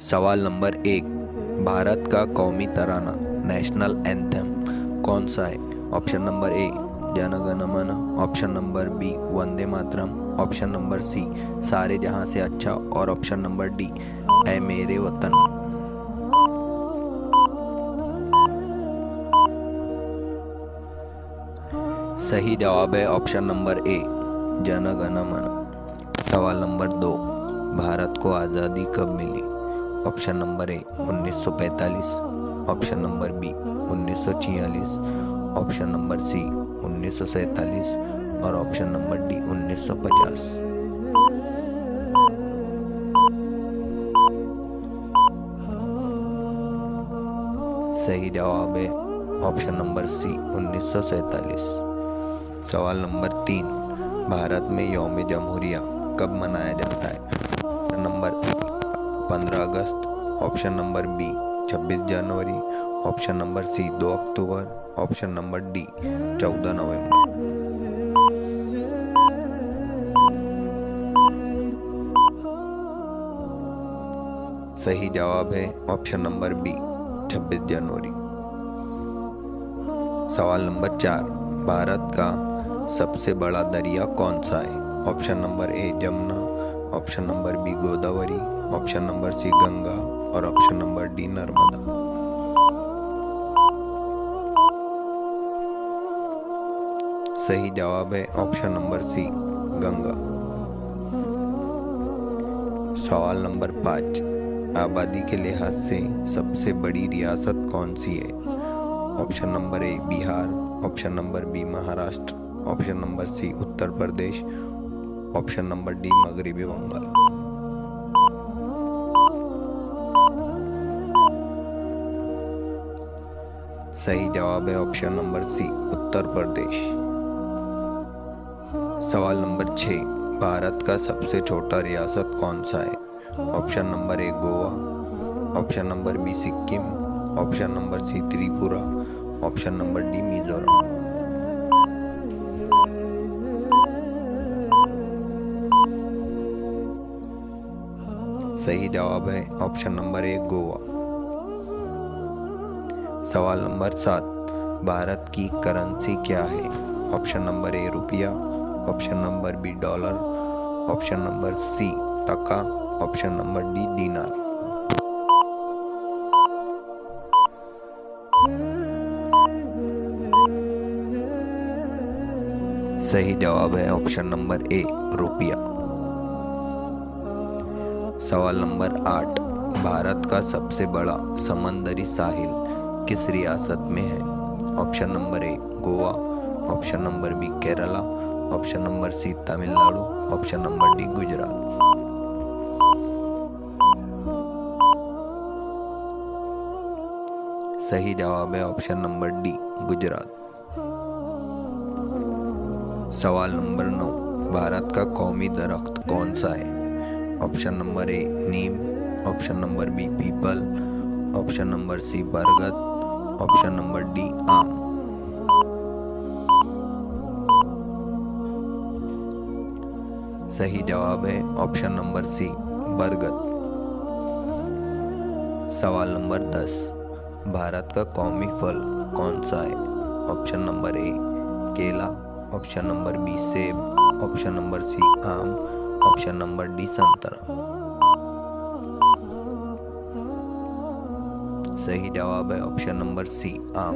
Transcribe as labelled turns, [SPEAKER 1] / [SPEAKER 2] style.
[SPEAKER 1] सवाल नंबर 1। भारत का कौमी तराना नेशनल एंथम कौन सा है? ऑप्शन नंबर ए जन गण मन, option number B Vande Mataram, option number सी सारे जहां से अच्छा और ऑप्शन नंबर डी ऐ मेरे वतन। सही जवाब है ऑप्शन नंबर ए जन गण मन। सवाल नंबर 2। भारत को आज़ादी कब मिली? Option number A 1945, option number B 1946, option number C 1947 और ऑप्शन नंबर डी 1950। सही जवाब है ऑप्शन नंबर सी 1947। सवाल नंबर 3। भारत में यौम जमहूरिया कब मनाया जाता है? नंबर 15 अगस्त, ऑप्शन नंबर बी 26 जनवरी, ऑप्शन नंबर सी 2 अक्टूबर, ऑप्शन नंबर डी 14 नवंबर। सही जवाब है ऑप्शन नंबर बी 26 जनवरी। सवाल नंबर 4। भारत का सबसे बड़ा दरिया कौन सा है? Option number A Jamuna, option number B Godavari, option number C Ganga और ऑप्शन नंबर डी नर्मदा। सही जवाब है ऑप्शन नंबर सी गंगा। सवाल नंबर 5। आबादी के लिहाज से सबसे बड़ी रियासत कौन सी है? Option number A Bihar, option number B Maharashtra, option number C Uttar Pradesh, option number D मगरबी बंगाल। सही जवाब है ऑप्शन नंबर सी उत्तर प्रदेश। सवाल नंबर 6। भारत का सबसे छोटा रियासत कौन सा है? Option number A Goa, option number B Sikkim, option number C Tripura, option number D Mizoram. सही जवाब है ऑप्शन नंबर ए गोवा। सवाल नंबर 7। भारत की करेंसी क्या है? ऑप्शन नंबर ए रुपया, option number B dollar, option number C टका, ऑप्शन नंबर डी दीनार। सही जवाब है ऑप्शन नंबर ए रुपया। सवाल नंबर 8। भारत का सबसे बड़ा समंदरी साहिल किस रियासत में है? Option number A Goa, option number B Kerala, option number C Tamil Nadu, option number D Gujarat. सही जवाब है ऑप्शन नंबर डी गुजरात। सवाल नंबर 9। भारत का कौमी दरख्त कौन सा है? ऑप्शन नंबर ए नीम, ऑप्शन नंबर बी पीपल, ऑप्शन नंबर सी बरगद, ऑप्शन नंबर डी आम। सही जवाब है ऑप्शन नंबर सी बरगद। सवाल नंबर 10। भारत का कौमी फल कौन सा है? ऑप्शन नंबर ए केला, ऑप्शन नंबर बी सेब, ऑप्शन नंबर सी आम, ऑप्शन नंबर डी संतरा। सही जवाब है ऑप्शन नंबर सी आम।